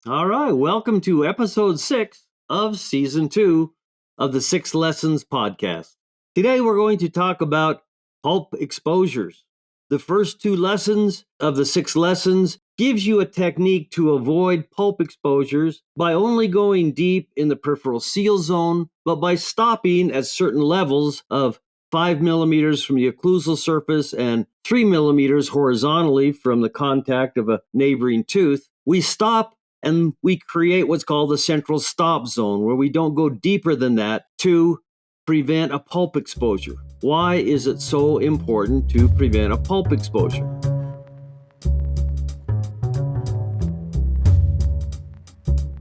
All right, welcome to episode 6 of season 2 of the 6 Lessons podcast. Today we're going to talk about pulp exposures. The first 2 lessons of the 6 lessons gives you a technique to avoid pulp exposures by only going deep in the peripheral seal zone, but by stopping at certain levels of 5 millimeters from the occlusal surface and 3 millimeters horizontally from the contact of a neighboring tooth. We stop and we create what's called the central stop zone, where we don't go deeper than that to prevent a pulp exposure. Why is it so important to prevent a pulp exposure?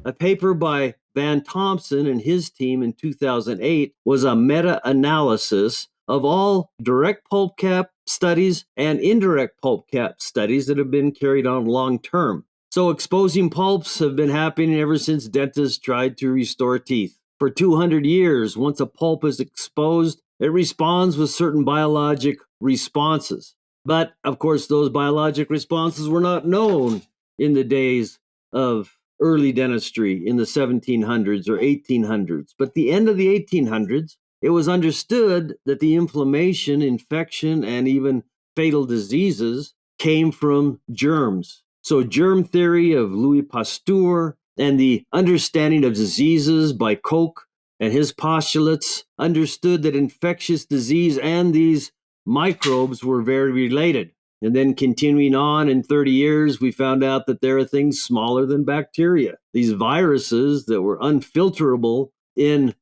A paper by Van Thompson and his team in 2008 was a meta-analysis of all direct pulp cap studies and indirect pulp cap studies that have been carried on long term. So exposing pulps have been happening ever since dentists tried to restore teeth. For 200 years, once a pulp is exposed, it responds with certain biologic responses. But, of course, those biologic responses were not known in the days of early dentistry in the 1700s or 1800s. But at the end of the 1800s, it was understood that the inflammation, infection, and even fatal diseases came from germs. So germ theory of Louis Pasteur and the understanding of diseases by Koch and his postulates understood that infectious disease and these microbes were very related. And then continuing on in 30 years, we found out that there are things smaller than bacteria. These viruses that were unfilterable in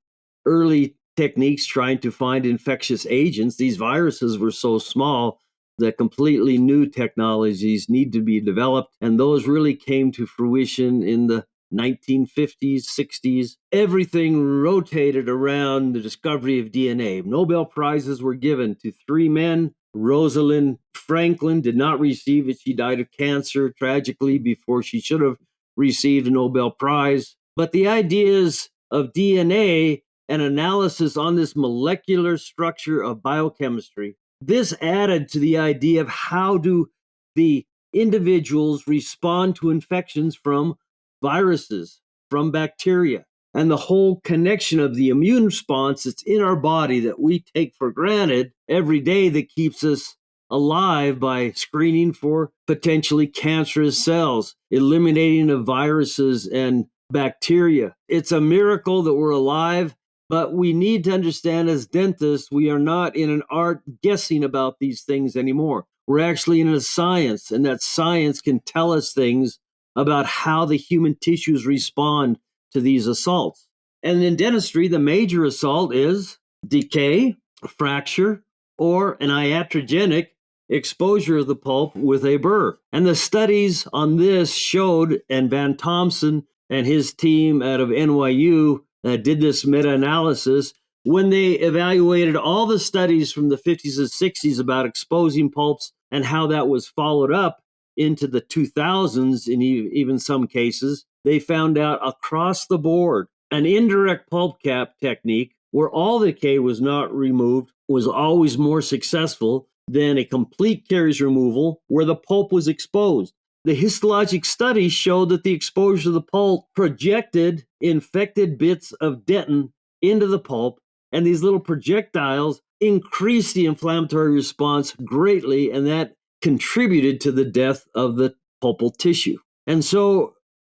early techniques trying to find infectious agents, these viruses were so small that completely new technologies need to be developed. And those really came to fruition in the 1950s, 60s. Everything rotated around the discovery of DNA. Nobel Prizes were given to 3 men. Rosalind Franklin did not receive it. She died of cancer tragically before she should have received a Nobel Prize. But the ideas of DNA and analysis on this molecular structure of biochemistry, this added to the idea of how do the individuals respond to infections from viruses, from bacteria, and the whole connection of the immune response that's in our body that we take for granted every day that keeps us alive by screening for potentially cancerous cells, eliminating the viruses and bacteria. It's a miracle that we're alive. But we need to understand as dentists, we are not in an art guessing about these things anymore. We're actually in a science, and that science can tell us things about how the human tissues respond to these assaults. And in dentistry, the major assault is decay, fracture, or an iatrogenic exposure of the pulp with a burr. And the studies on this showed, and Van Thompson and his team out of NYU did this meta-analysis, when they evaluated all the studies from the 50s and 60s about exposing pulps and how that was followed up into the 2000s in even some cases, they found out across the board an indirect pulp cap technique where all the decay was not removed was always more successful than a complete caries removal where the pulp was exposed. The histologic studies showed that the exposure of the pulp projected infected bits of dentin into the pulp, and these little projectiles increased the inflammatory response greatly, and that contributed to the death of the pulpal tissue. And so,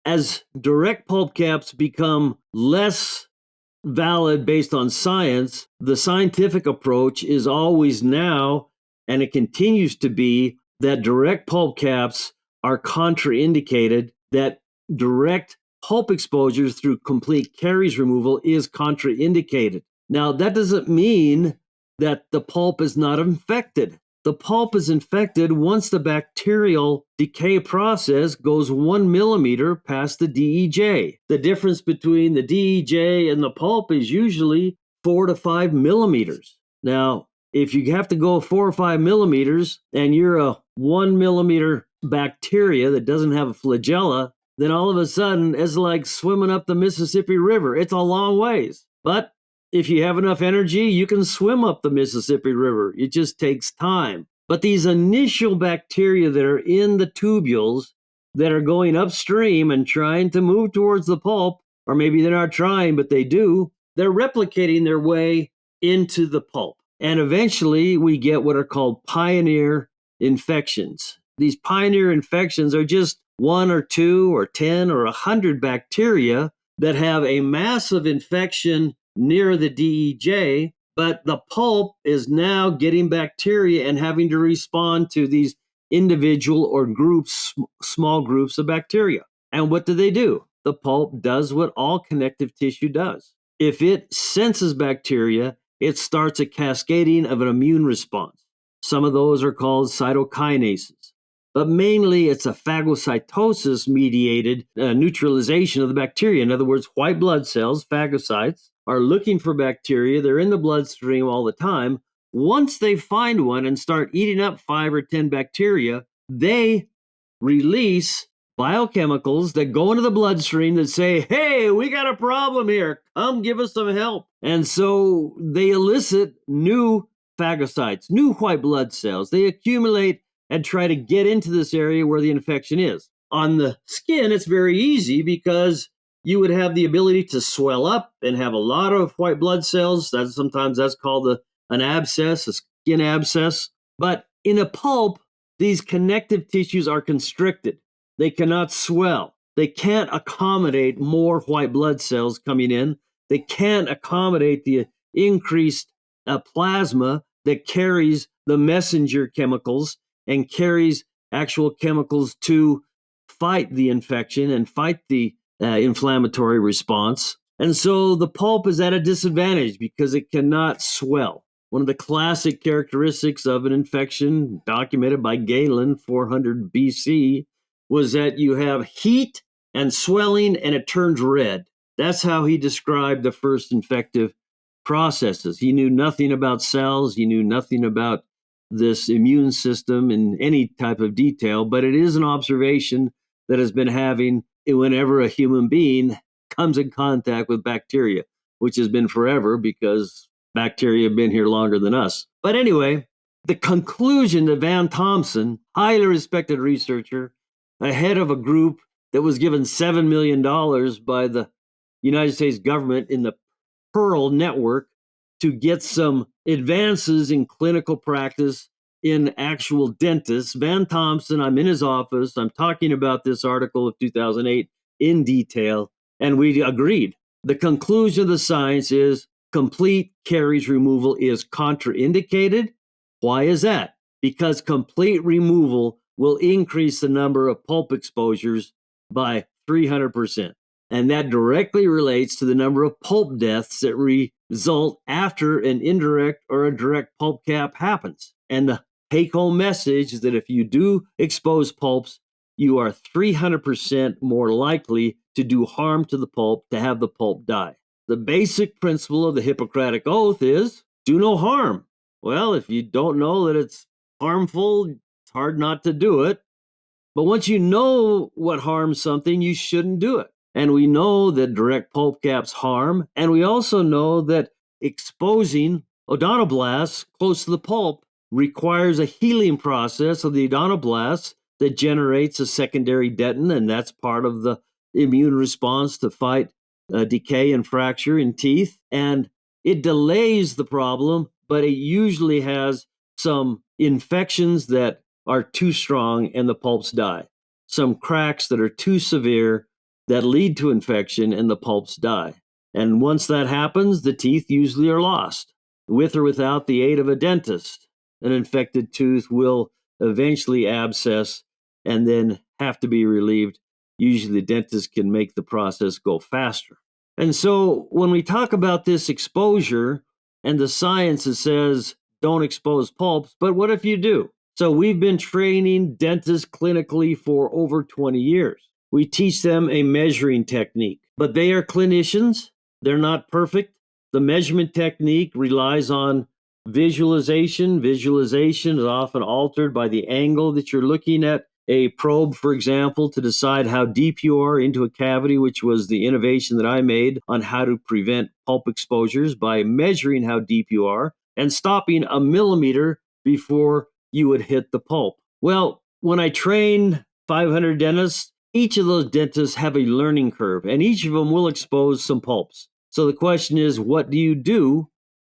as direct pulp caps become less valid based on science, the scientific approach is always now, and it continues to be, that direct pulp caps are contraindicated, that direct pulp exposures through complete caries removal is contraindicated. Now, that doesn't mean that the pulp is not infected. The pulp is infected once the bacterial decay process goes 1 millimeter past the DEJ. The difference between the DEJ and the pulp is usually 4 to 5 millimeters. Now, if you have to go 4 or 5 millimeters and you're a 1 millimeter bacteria that doesn't have a flagella, then all of a sudden it's like swimming up the Mississippi River. It's a long ways. But if you have enough energy, you can swim up the Mississippi River. It just takes time. But these initial bacteria that are in the tubules that are going upstream and trying to move towards the pulp, or maybe they're not trying, but they do, they're replicating their way into the pulp. And eventually we get what are called pioneer infections. These pioneer infections are just 1 or 2 or 10 or 100 bacteria that have a massive infection near the DEJ, but the pulp is now getting bacteria and having to respond to these individual or groups, small groups of bacteria. And what do? The pulp does what all connective tissue does. If it senses bacteria, it starts a cascading of an immune response. Some of those are called cytokinases. But mainly it's a phagocytosis mediated neutralization of the bacteria. In other words, white blood cells, phagocytes, are looking for bacteria. They're in the bloodstream all the time. Once they find one and start eating up 5 or 10 bacteria, they release biochemicals that go into the bloodstream that say, hey, we got a problem here. Come give us some help. And so they elicit new phagocytes, new white blood cells. They accumulate and try to get into this area where the infection is. On the skin, it's very easy because you would have the ability to swell up and have a lot of white blood cells. Sometimes that's called an abscess, a skin abscess. But in a pulp, these connective tissues are constricted. They cannot swell. They can't accommodate more white blood cells coming in. They can't accommodate the increased plasma that carries the messenger chemicals and carries actual chemicals to fight the infection and fight the inflammatory response. And so the pulp is at a disadvantage because it cannot swell. One of the classic characteristics of an infection documented by Galen 400 BC was that you have heat and swelling and it turns red. That's how he described the first infective processes. He knew nothing about cells. He knew nothing about this immune system in any type of detail, but it is an observation that has been having whenever a human being comes in contact with bacteria, which has been forever because bacteria have been here longer than us. But anyway, the conclusion that Van Thompson, highly respected researcher, ahead of a group that was given $7 million by the United States government in the Pearl Network to get some advances in clinical practice in actual dentists. Van Thompson, I'm in his office. I'm talking about this article of 2008 in detail, and we agreed. The conclusion of the science is complete caries removal is contraindicated. Why is that? Because complete removal will increase the number of pulp exposures by 300%. And that directly relates to the number of pulp deaths that result after an indirect or a direct pulp cap happens. And the take-home message is that if you do expose pulps, you are 300% more likely to do harm to the pulp, to have the pulp die. The basic principle of the Hippocratic Oath is do no harm. Well, if you don't know that it's harmful, it's hard not to do it. But once you know what harms something, you shouldn't do it. And we know that direct pulp caps harm. And we also know that exposing odontoblasts close to the pulp requires a healing process of the odontoblasts that generates a secondary dentin. And that's part of the immune response to fight decay and fracture in teeth. And it delays the problem, but it usually has some infections that are too strong and the pulps die. Some cracks that are too severe that lead to infection and the pulps die. And once that happens, the teeth usually are lost. With or without the aid of a dentist, an infected tooth will eventually abscess and then have to be relieved. Usually the dentist can make the process go faster. And so when we talk about this exposure and the science that says don't expose pulps, but what if you do? So we've been training dentists clinically for over 20 years. We teach them a measuring technique, but they are clinicians. They're not perfect. The measurement technique relies on visualization. Visualization is often altered by the angle that you're looking at a probe, for example, to decide how deep you are into a cavity, which was the innovation that I made on how to prevent pulp exposures by measuring how deep you are and stopping a millimeter before you would hit the pulp. Well, when I train 500 dentists. Each of those dentists have a learning curve, and each of them will expose some pulps. So the question is, what do you do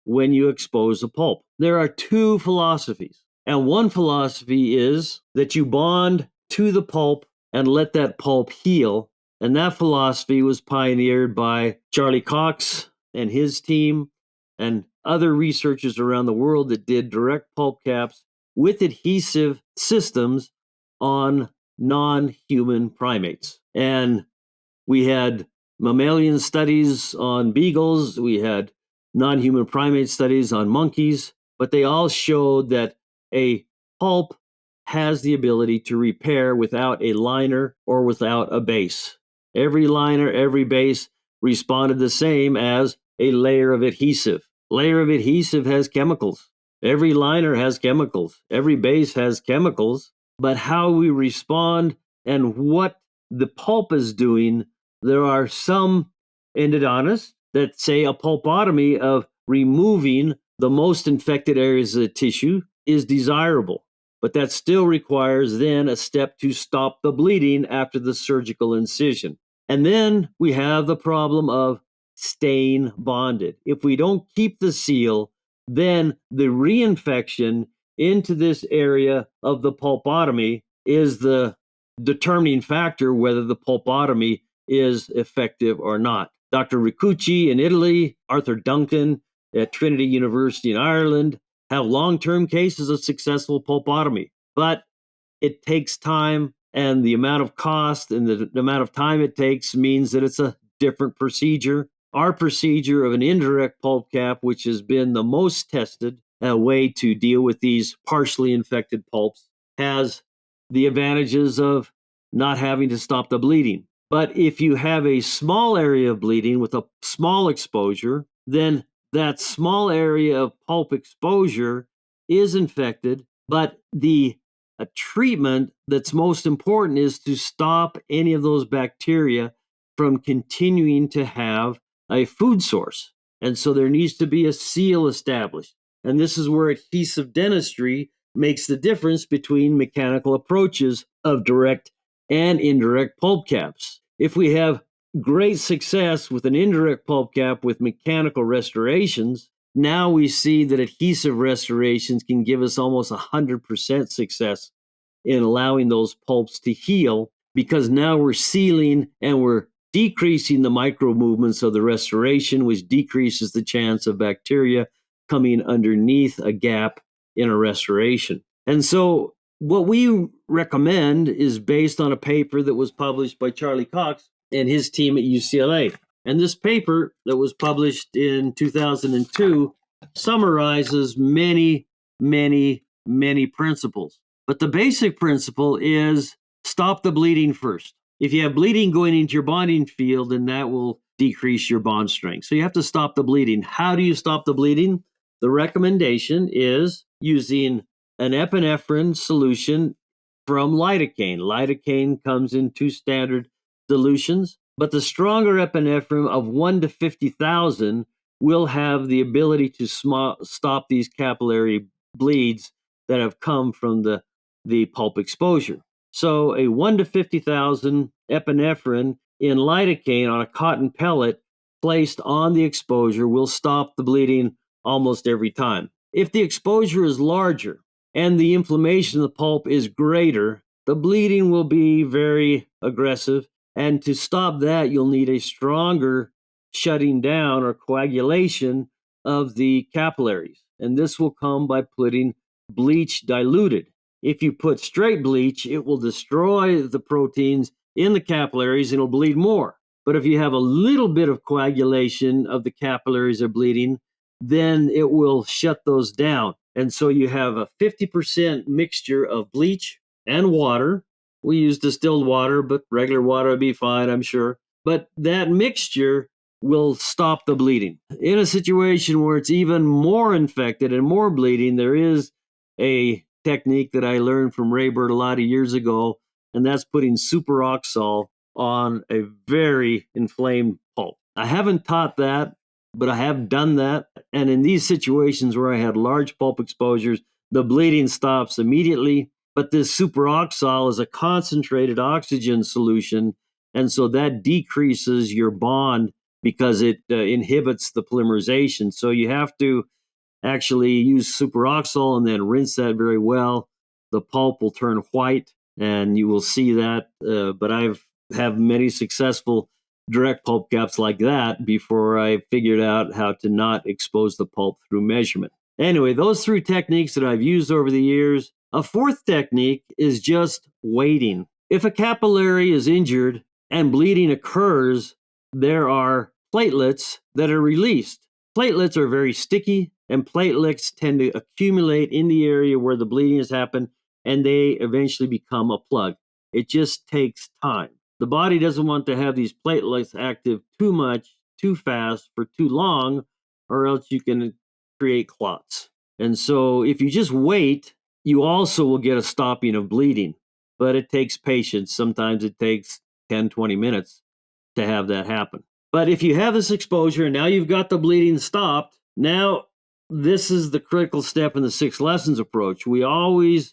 when you expose a pulp? There are two philosophies. And one philosophy is that you bond to the pulp and let that pulp heal. And that philosophy was pioneered by Charlie Cox and his team and other researchers around the world that did direct pulp caps with adhesive systems on non-human primates. And we had mammalian studies on beagles, we had non-human primate studies on monkeys, but they all showed that a pulp has the ability to repair without a liner or without a base. Every liner, every base responded the same as a layer of adhesive. Layer of adhesive has chemicals. Every liner has chemicals. Every base has chemicals. But how we respond and what the pulp is doing, there are some endodontists that say a pulpotomy of removing the most infected areas of the tissue is desirable. But that still requires then a step to stop the bleeding after the surgical incision. And then we have the problem of staying bonded. If we don't keep the seal, then the reinfection into this area of the pulpotomy is the determining factor whether the pulpotomy is effective or not. Dr. Ricucci in Italy, Arthur Duncan at Trinity University in Ireland have long-term cases of successful pulpotomy, but it takes time, and the amount of cost and the amount of time it takes means that it's a different procedure. Our procedure of an indirect pulp cap, which has been the most tested way to deal with these partially infected pulps, has the advantages of not having to stop the bleeding. But if you have a small area of bleeding with a small exposure, then that small area of pulp exposure is infected, but the treatment that's most important is to stop any of those bacteria from continuing to have a food source. And so there needs to be a seal established. And this is where adhesive dentistry makes the difference between mechanical approaches of direct and indirect pulp caps. If we have great success with an indirect pulp cap with mechanical restorations, now we see that adhesive restorations can give us almost 100% success in allowing those pulps to heal, because now we're sealing and we're decreasing the micro movements of the restoration, which decreases the chance of bacteria coming underneath a gap in a restoration. And so what we recommend is based on a paper that was published by Charlie Cox and his team at UCLA. And this paper that was published in 2002 summarizes many, many, many principles. But the basic principle is stop the bleeding first. If you have bleeding going into your bonding field, then that will decrease your bond strength. So you have to stop the bleeding. How do you stop the bleeding? The recommendation is using an epinephrine solution from lidocaine. Lidocaine comes in two standard dilutions, but the stronger epinephrine of 1 to 50,000 will have the ability to stop these capillary bleeds that have come from the pulp exposure. So a 1 to 50,000 epinephrine in lidocaine on a cotton pellet placed on the exposure will stop the bleeding almost every time. If the exposure is larger and the inflammation of the pulp is greater, the bleeding will be very aggressive. And to stop that, you'll need a stronger shutting down or coagulation of the capillaries. And this will come by putting bleach diluted. If you put straight bleach, it will destroy the proteins in the capillaries and it'll bleed more. But if you have a little bit of coagulation of the capillaries are bleeding, then it will shut those down. And so you have a 50% mixture of bleach and water. We use distilled water, but regular water would be fine, I'm sure. But that mixture will stop the bleeding. In a situation where it's even more infected and more bleeding, there is a technique that I learned from Ray Bird a lot of years ago, and that's putting superoxole on a very inflamed pulp. I haven't taught that, but I have done that. And in these situations where I had large pulp exposures, the bleeding stops immediately. But this superoxide is a concentrated oxygen solution, and so that decreases your bond because it inhibits the polymerization. So you have to actually use superoxide and then rinse that very well. The pulp will turn white, and you will see that. But I've have many successful direct pulp caps like that before I figured out how to not expose the pulp through measurement. Anyway, those three techniques that I've used over the years. A fourth technique is just waiting. If a capillary is injured and bleeding occurs, there are platelets that are released. Platelets are very sticky, and platelets tend to accumulate in the area where the bleeding has happened, and they eventually become a plug. It just takes time. The body doesn't want to have these platelets active too much, too fast, for too long, or else you can create clots. And so if you just wait, you also will get a stopping of bleeding, but it takes patience. Sometimes it takes 10, 20 minutes to have that happen. But if you have this exposure and now you've got the bleeding stopped, now this is the critical step in the 6 lessons approach. We always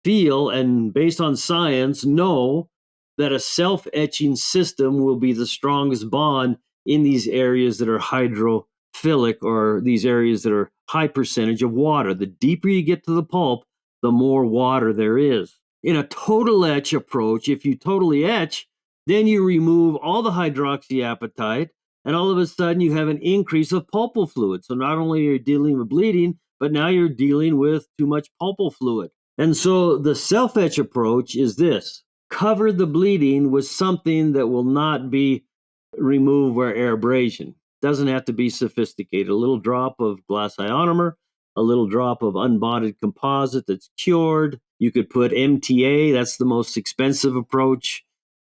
feel, and based on science, know that a self-etching system will be the strongest bond in these areas that are hydrophilic, or these areas that are high percentage of water. The deeper you get to the pulp, the more water there is. In a total etch approach, if you totally etch, then you remove all the hydroxyapatite, and all of a sudden you have an increase of pulpal fluid. So not only are you dealing with bleeding, but now you're dealing with too much pulpal fluid. And so the self-etch approach is this: cover the bleeding with something that will not be removed by air abrasion. Doesn't have to be sophisticated. A little drop of glass ionomer, a little drop of unbonded composite that's cured. You could put MTA, that's the most expensive approach.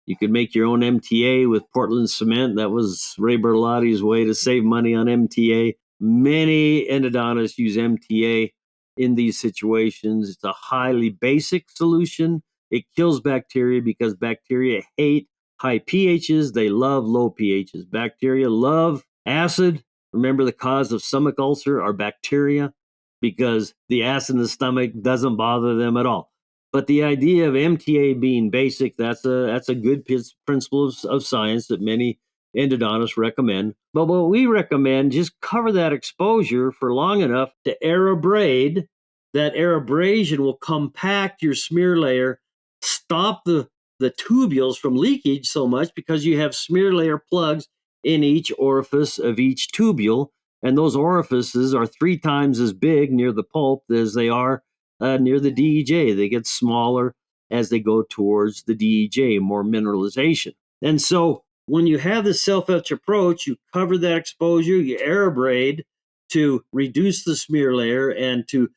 You could make your own MTA with Portland cement. That was Ray Bertolotti's way to save money on MTA. Many endodontists use MTA in these situations. It's a highly basic solution. It kills bacteria because bacteria hate high pHs. They love low pHs. Bacteria love acid. Remember, the cause of stomach ulcer are bacteria, because the acid in the stomach doesn't bother them at all. But the idea of MTA being basic, that's a good principle of science that many endodontists recommend. But what we recommend, just cover that exposure for long enough to air abrade. That air abrasion will compact your smear layer, stop the tubules from leakage so much, because you have smear layer plugs in each orifice of each tubule. And those orifices are 3 times as big near the pulp as they are near the DEJ. They get smaller as they go towards the DEJ, more mineralization. And so when you have the self-etch approach, you cover that exposure, you air abrade to reduce the smear layer and to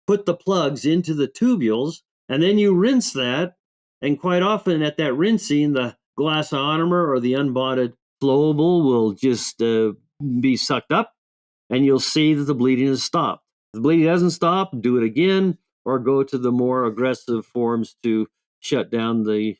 put the plugs into the tubules, and then you rinse that. And quite often at that rinsing, the glass ionomer or the unbonded flowable will just be sucked up, and you'll see that the bleeding has stopped. If the bleeding doesn't stop, do it again, or go to the more aggressive forms to shut down the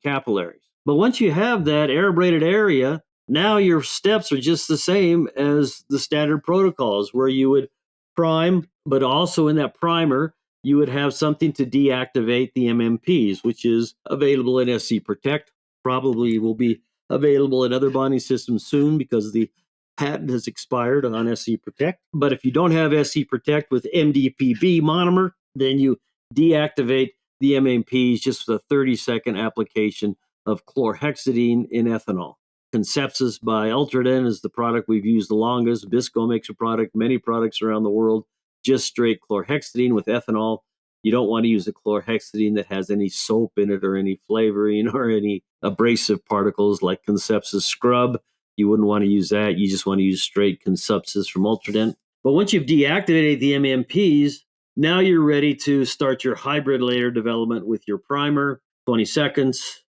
capillaries. But once you have that air abraded area, now your steps are just the same as the standard protocols, where you would prime, but also in that primer, you would have something to deactivate the MMPs, which is available in SC Protect. Probably will be available in other bonding systems soon, because the patent has expired on SC Protect. But if you don't have SC Protect with MDPB monomer, then you deactivate the MMPs just with a 30-second application of chlorhexidine in ethanol. Concepsus by Ultradent is the product we've used the longest. Bisco makes a product, many products around the world, just straight chlorhexidine with ethanol. You don't want to use a chlorhexidine that has any soap in it or any flavoring or any abrasive particles like Concepsus Scrub. You wouldn't want to use that. You just want to use straight Concepsus from Ultradent. But once you've deactivated the MMPs, now you're ready to start your hybrid layer development with your primer. 20 seconds,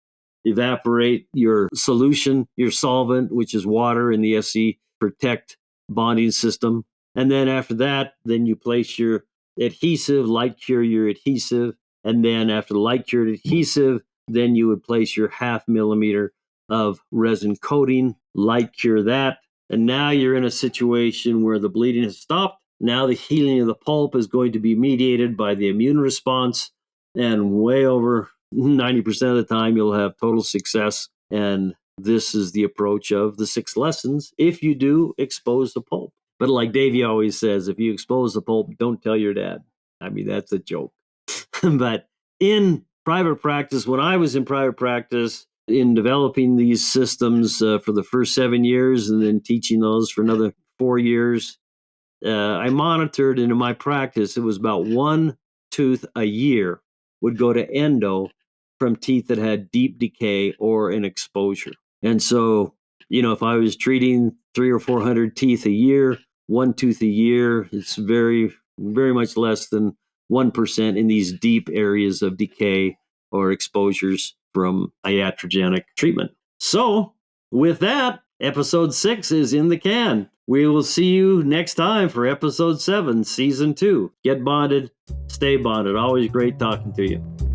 evaporate your solution, your solvent, which is water in the SC Protect bonding system. And then after that, then you place your adhesive, light cure your adhesive. And then after the light cured adhesive, then you would place your 0.5 millimeter of resin coating, light cure that. And now you're in a situation where the bleeding has stopped. Now the healing of the pulp is going to be mediated by the immune response. and way over 90% of the time you'll have total success. And this is the approach of the 6 lessons if you do expose the pulp. But like Davey always says, if you expose the pulp, don't tell your dad. I mean, that's a joke. But in private practice, when I was in private practice, in developing these systems for the first 7 years and then teaching those for another 4 years, I monitored, and in my practice, it was about 1 tooth a year would go to endo from teeth that had deep decay or an exposure. And so, if I was treating 300 or 400 teeth a year, 1 tooth a year, it's very, very much less than 1% in these deep areas of decay or exposures from iatrogenic treatment. So, with that, episode 6 is in the can. We will see you next time for episode 7, season 2. Get bonded, stay bonded. Always great talking to you.